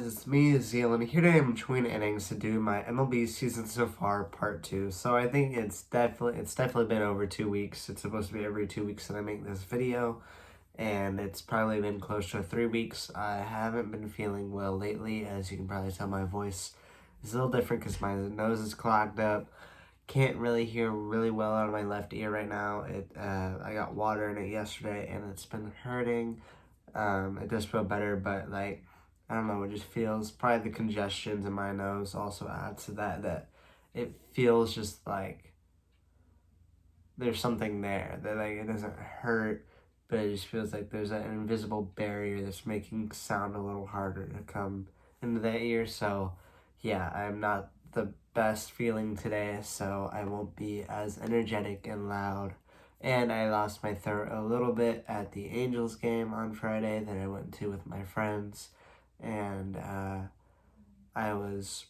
guys, it's me, Zeal, and here today I'm between innings to do my MLB Season So Far Part 2. So I think it's definitely been over 2 weeks. It's supposed to be every 2 weeks that I make this video, and it's probably been close to 3 weeks. I haven't been feeling well lately, as you can probably tell my voice is a little different because my nose is clogged up. Can't really hear really well out of my left ear right now. I got water in it yesterday, and it's been hurting. It does feel better, but I don't know, it just feels, probably the congestions in my nose also adds to that it feels just like there's something there, that like it doesn't hurt, but it just feels like there's an invisible barrier that's making sound a little harder to come into the ear. So yeah, I'm not the best feeling today, so I won't be as energetic and loud. And I lost my throat a little bit at the Angels game on Friday that I went to with my friends, and I was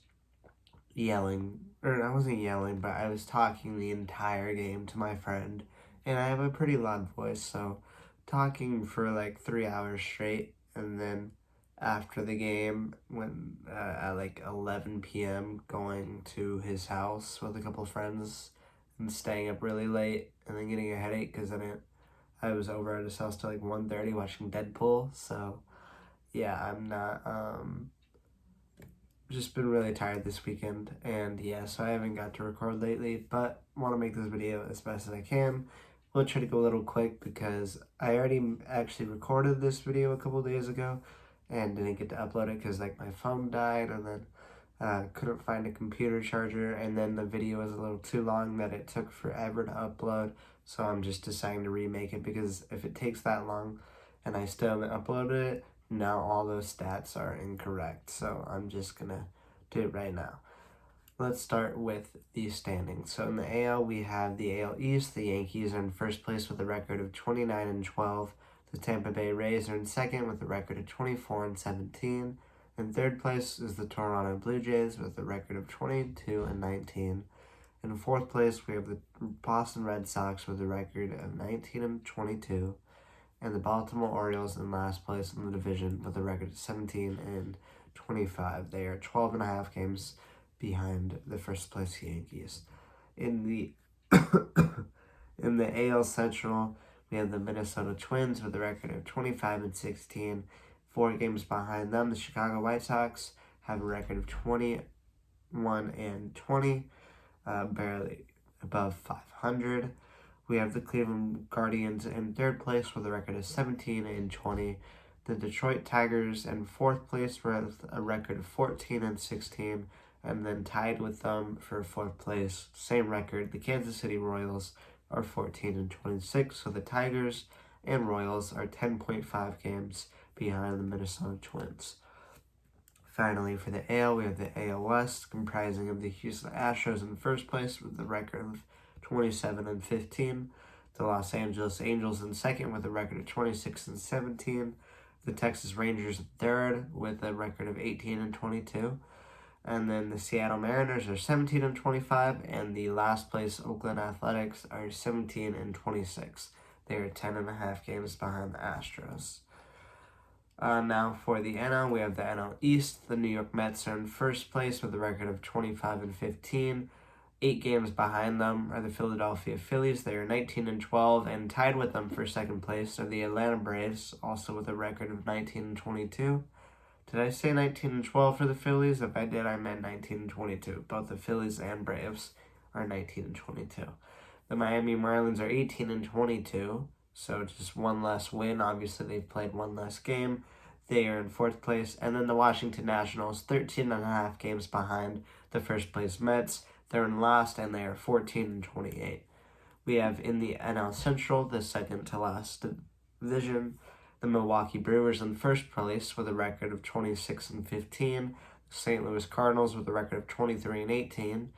yelling, or I wasn't yelling, but I was talking the entire game to my friend, and I have a pretty loud voice, so talking for like 3 hours straight, and then after the game, when at like 11 p.m., going to his house with a couple friends and staying up really late, and then getting a headache because I was over at his house till like 1:30 watching Deadpool. So yeah, I'm not just been really tired this weekend, and yeah, so I haven't got to record lately, but want to make this video as best as I can. We'll try to go a little quick because I already actually recorded this video a couple days ago and didn't get to upload it because like my phone died, and then couldn't find a computer charger, and then the video was a little too long that it took forever to upload. So I'm just deciding to remake it, because if it takes that long and I still haven't uploaded it, now all those stats are incorrect. So I'm just gonna do it right now. Let's start with the standings. So in the AL, we have the AL East. The Yankees are in first place with a record of 29-12. The Tampa Bay Rays are in second with a record of 24-17. In third place is the Toronto Blue Jays with a record of 22-19. In fourth place, we have the Boston Red Sox with a record of 19-22. And the Baltimore Orioles in last place in the division with a record of 17-25. They are 12.5 games behind the first place Yankees. In the in the AL Central, we have the Minnesota Twins with a record of 25-16. 4 games behind them, the Chicago White Sox have a record of 21-20, barely above 500. We have the Cleveland Guardians in third place with a record of 17-20. The Detroit Tigers in fourth place with a record of 14-16. And then tied with them for fourth place, same record, the Kansas City Royals are 14-26. So the Tigers and Royals are 10.5 games behind the Minnesota Twins. Finally, for the AL, we have the AL West, comprising of the Houston Astros in first place with a record of 27-15. The Los Angeles Angels in second with a record of 26-17. The Texas Rangers in third with a record of 18-22. And then the Seattle Mariners are 17-25, and the last place Oakland Athletics are 17-26. They are 10.5 games behind the Astros. Now for the NL, we have the NL East. The New York Mets are in first place with a record of 25-15. 8 games behind them are the Philadelphia Phillies. They are 19-12, and tied with them for second place are the Atlanta Braves, also with a record of 19-22. Did I say 19-12 for the Phillies? If I did, I meant 19-22. Both the Phillies and Braves are 19-22. The Miami Marlins are 18-22, so just one less win. Obviously, they've played one less game. They are in fourth place. And then the Washington Nationals, 13.5 games behind the first place Mets. They're in last, and they are 14-28. We have in the NL Central, the second to last division, the Milwaukee Brewers in first place with a record of 26-15. The St. Louis Cardinals with a record of 23-18.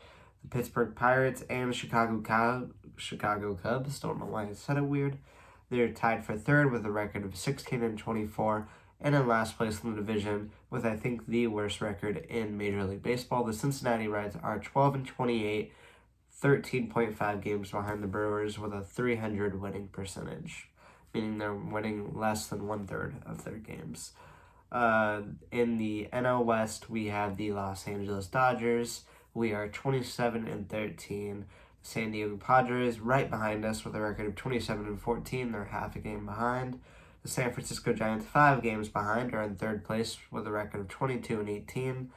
The Pittsburgh Pirates and Chicago Cubs, don't know why I said it weird, they're tied for third with a record of 16-24. And in last place in the division with, I think, the worst record in Major League Baseball, the Cincinnati Reds are 12-28, 13.5 games behind the Brewers with a .300 winning percentage, meaning they're winning less than 1/3 of their games. In the NL West, we have the Los Angeles Dodgers. We are 27-13. San Diego Padres right behind us with a record of 27-14. They're half a game behind. The San Francisco Giants, 5 games behind, are in third place with a record of 22-18.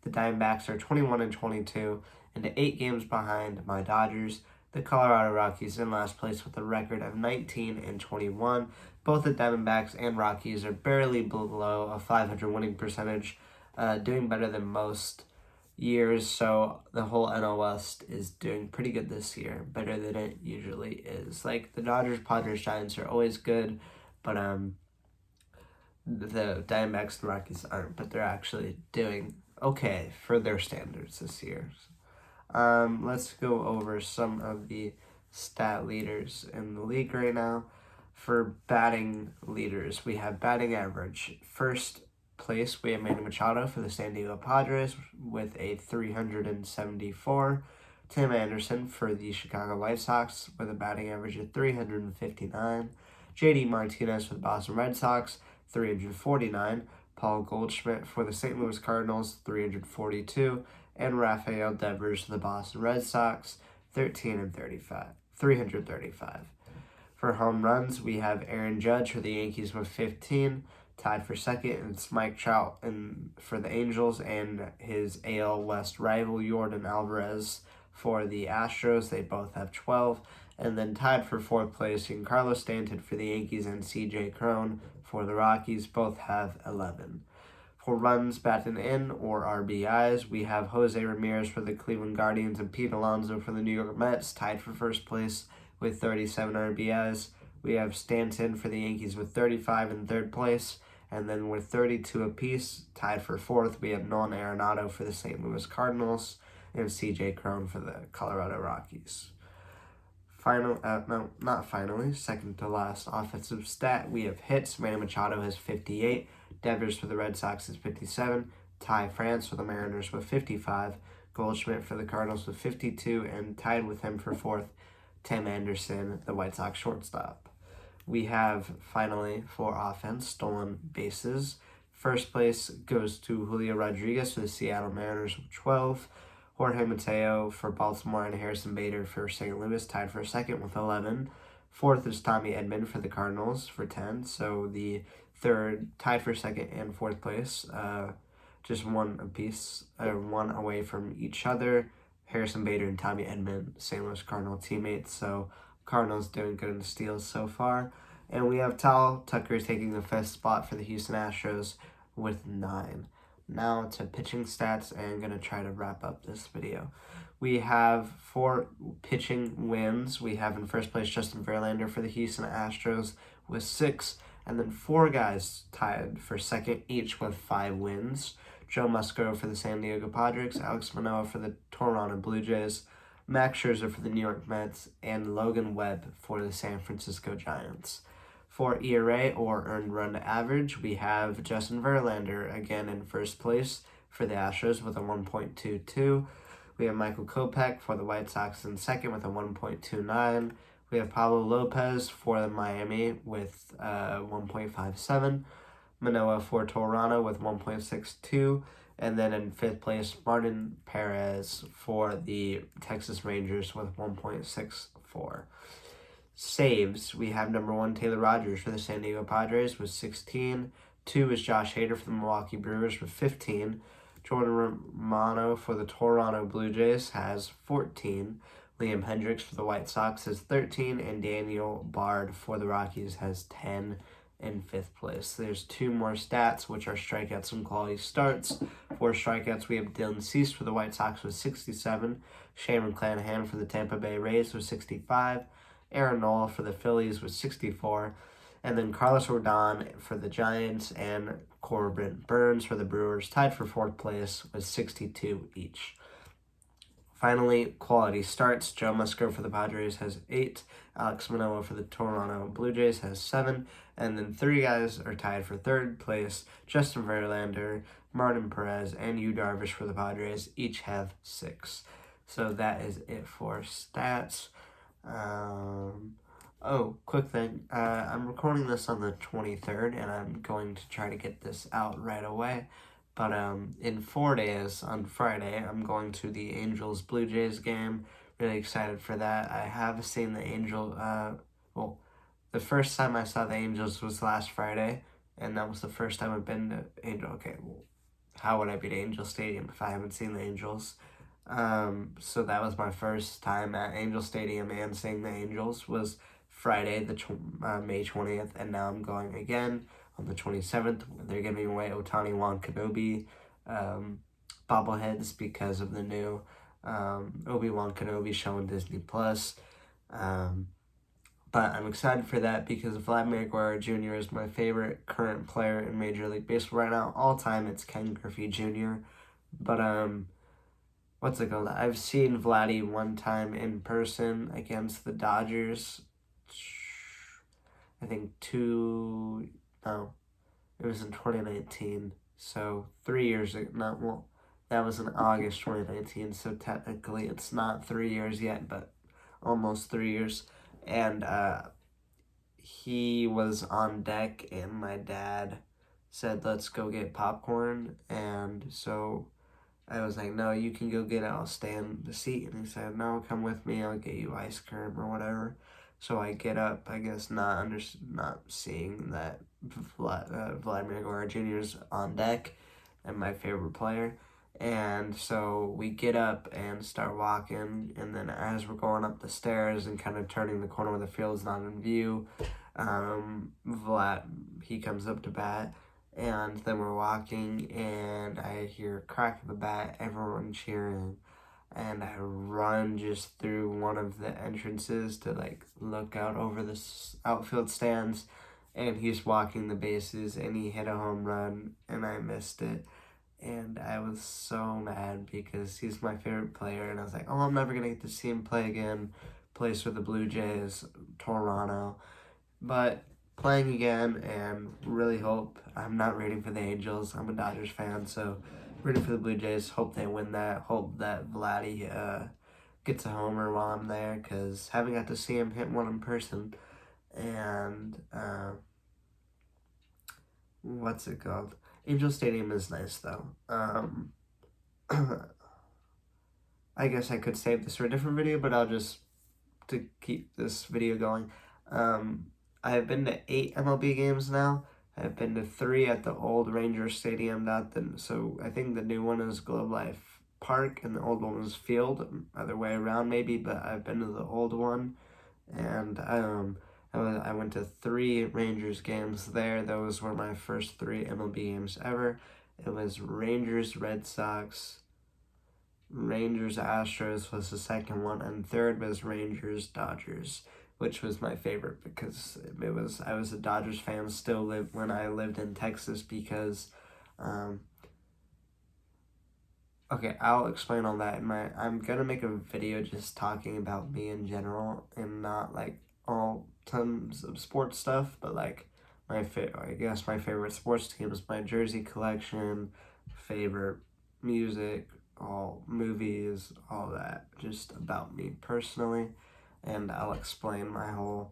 The Diamondbacks are 21-22, and 8 games behind my Dodgers. The Colorado Rockies in last place with a record of 19-21. Both the Diamondbacks and Rockies are barely below a 500 winning percentage, doing better than most years. So the whole NL West is doing pretty good this year, better than it usually is. Like the Dodgers, Padres, Giants are always good, but the Diamondbacks and Rockies aren't. But they're actually doing okay for their standards this year. Let's go over some of the stat leaders in the league right now. For batting leaders, we have batting average. First place, we have Manny Machado for the San Diego Padres with a 374. Tim Anderson for the Chicago White Sox with a batting average of 359. JD Martinez for the Boston Red Sox, 349. Paul Goldschmidt for the St. Louis Cardinals, 342. And Rafael Devers for the Boston Red Sox, 335. For home runs, we have Aaron Judge for the Yankees with 15, tied for second, and it's Mike Trout for the Angels, and his AL West rival Yordan Alvarez for the Astros. They both have 12, and then tied for fourth place, Giancarlo Stanton for the Yankees and C.J. Cron for the Rockies. Both have 11. For runs batted in or RBIs, we have Jose Ramirez for the Cleveland Guardians and Pete Alonso for the New York Mets, tied for first place with 37 RBIs. We have Stanton for the Yankees with 35 in third place, and then with 32 apiece, tied for fourth, we have Nolan Arenado for the St. Louis Cardinals and C.J. Cron for the Colorado Rockies. Second to last offensive stat, we have hits. Manny Machado has 58. Devers for the Red Sox is 57. Ty France for the Mariners with 55. Goldschmidt for the Cardinals with 52. And tied with him for fourth, Tim Anderson, the White Sox shortstop. We have, finally, for offense, stolen bases. First place goes to Julio Rodriguez for the Seattle Mariners with 12. Jorge Mateo for Baltimore and Harrison Bader for St. Louis, tied for second with 11. Fourth is Tommy Edman for the Cardinals for 10. So the third, tied for second and fourth place, just one apiece, one away from each other. Harrison Bader and Tommy Edman, St. Louis Cardinal teammates. So Cardinals doing good in the steals so far. And we have Tal Tucker taking the fifth spot for the Houston Astros with 9. Now to pitching stats, and I'm going to try to wrap up this video. We have 4 pitching wins. We have in first place Justin Verlander for the Houston Astros with 6, and then 4 guys tied for second, each with 5 wins. Joe Musgrove for the San Diego Padres, Alex Manoah for the Toronto Blue Jays, Max Scherzer for the New York Mets, and Logan Webb for the San Francisco Giants. For ERA, or earned run average, we have Justin Verlander again in first place for the Astros with a 1.22. We have Michael Kopech for the White Sox in second with a 1.29. We have Pablo Lopez for the Miami with 1.57. Manoah for Toronto with 1.62. And then in fifth place, Martin Perez for the Texas Rangers with 1.64. Saves, we have number 1, Taylor Rogers for the San Diego Padres with 16. 2 is Josh Hader for the Milwaukee Brewers with 15. Jordan Romano for the Toronto Blue Jays has 14. Liam Hendricks for the White Sox has 13. And Daniel Bard for the Rockies has 10 in fifth place. There's 2 more stats, which are strikeouts and quality starts. For strikeouts, we have Dylan Cease for the White Sox with 67. Shane McClanahan for the Tampa Bay Rays with 65. Aaron Nola for the Phillies with 64, and then Carlos Rodon for the Giants and Corbin Burns for the Brewers, tied for fourth place with 62 each. Finally, quality starts. Joe Musgrove for the Padres has 8, Alex Manoah for the Toronto Blue Jays has 7, and then 3 guys are tied for third place. Justin Verlander, Martin Perez, and Yu Darvish for the Padres each have 6. So that is it for stats. Oh, quick thing. I'm recording this on the 23rd, and I'm going to try to get this out right away. But in 4 days, on Friday, I'm going to the Angels Blue Jays game. Really excited for that. I have seen the well, the first time I saw the Angels was last Friday, and that was the first time I've been to Angel. Okay, well, how would I be to Angel Stadium if I haven't seen the Angels? So that was my first time at Angel Stadium and seeing the Angels was Friday, May 20th, and now I'm going again on the 27th. They're giving away Otani Juan Kenobi bobbleheads because of the new Obi-Wan Kenobi show on Disney Plus. But I'm excited for that because Vladimir Guerrero Jr. is my favorite current player in Major League Baseball right now. All time, it's Ken Griffey Jr. But what's it called? I've seen Vladdy one time in person against the Dodgers. I think it was in 2019. So 3 years ago, that was in August 2019. So technically it's not 3 years yet, but almost 3 years. And he was on deck, and my dad said, let's go get popcorn. And so I was like, no, you can go get it. I'll stay in the seat. And he said, no, come with me. I'll get you ice cream or whatever. So I get up, I guess not seeing that Vladimir Guerrero Jr. is on deck and my favorite player. And so we get up and start walking. And then as we're going up the stairs and kind of turning the corner where the field's not in view, he comes up to bat. And then we're walking, and I hear a crack of the bat, everyone cheering, and I run just through one of the entrances to like look out over the outfield stands, and he's walking the bases, and he hit a home run, and I missed it, and I was so mad because he's my favorite player, and I was like, oh, I'm never gonna get to see him play again. Plays for the Blue Jays, Toronto, but playing again, and really hope. I'm not rooting for the Angels. I'm a Dodgers fan, so rooting for the Blue Jays. Hope they win that. Hope that Vladdy gets a homer while I'm there, because haven't got to see him hit one in person. And what's it called? Angel Stadium is nice though. I guess I could save this for a different video, but I'll just to keep this video going. I have been to 8 MLB games now. I've been to 3 at the old Ranger Stadium, so I think the new one is Globe Life Park and the old one was Field, other way around maybe, but I've been to the old one, and I went to 3 Rangers games there. Those were my first 3 MLB games ever. It was Rangers, Red Sox, Rangers, Astros was the second one, and third was Rangers, Dodgers, which was my favorite because I was a Dodgers fan still when I lived in Texas because, okay, I'll explain all that I'm gonna make a video just talking about me in general and not like all tons of sports stuff, but like I guess my favorite sports teams, my jersey collection, favorite music, all movies, all that, just about me personally, and I'll explain my whole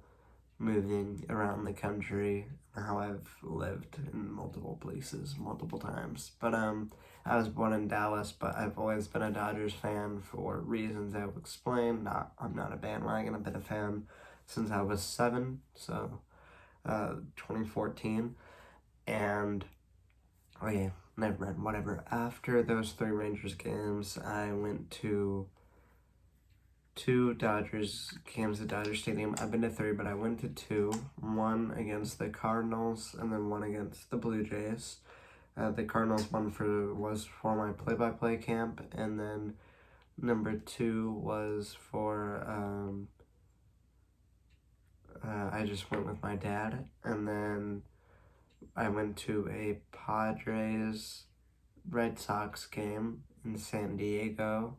moving around the country, how I've lived in multiple places multiple times. But I was born in Dallas, but I've always been a Dodgers fan for reasons I will explain. I'm not a bandwagon, I've been a fan since I was 7, so 2014, and okay, never mind, whatever. After those 3 Rangers games, I went to 2 Dodgers games at Dodger Stadium. I've been to 3, but I went to 2. One against the Cardinals, and then one against the Blue Jays. The Cardinals one was for my play-by-play camp, and then number 2 was for I just went with my dad, and then I went to a Padres Red Sox game in San Diego,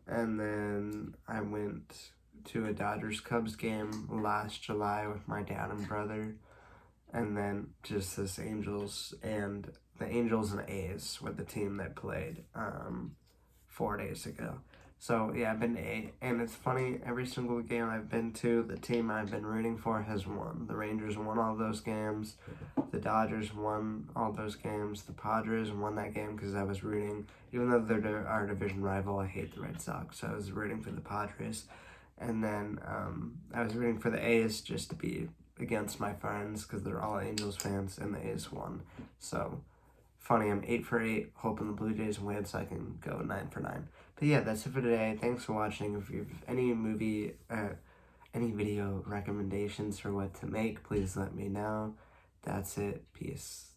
and then I went to a Dodgers Cubs game last July with my dad and brother, and then just the Angels and A's were the team that played 4 days ago. So yeah, I've been 8, and it's funny, every single game I've been to, the team I've been rooting for has won. The Rangers won all those games, the Dodgers won all those games, the Padres won that game because I was rooting, even though they're our division rival, I hate the Red Sox, so I was rooting for the Padres. And then I was rooting for the A's just to be against my friends because they're all Angels fans, and the A's won. So funny, I'm 8 for 8, hoping the Blue Jays win so I can go 9 for 9. But yeah, that's it for today. Thanks for watching. If you have any video recommendations for what to make, please let me know. That's it. Peace.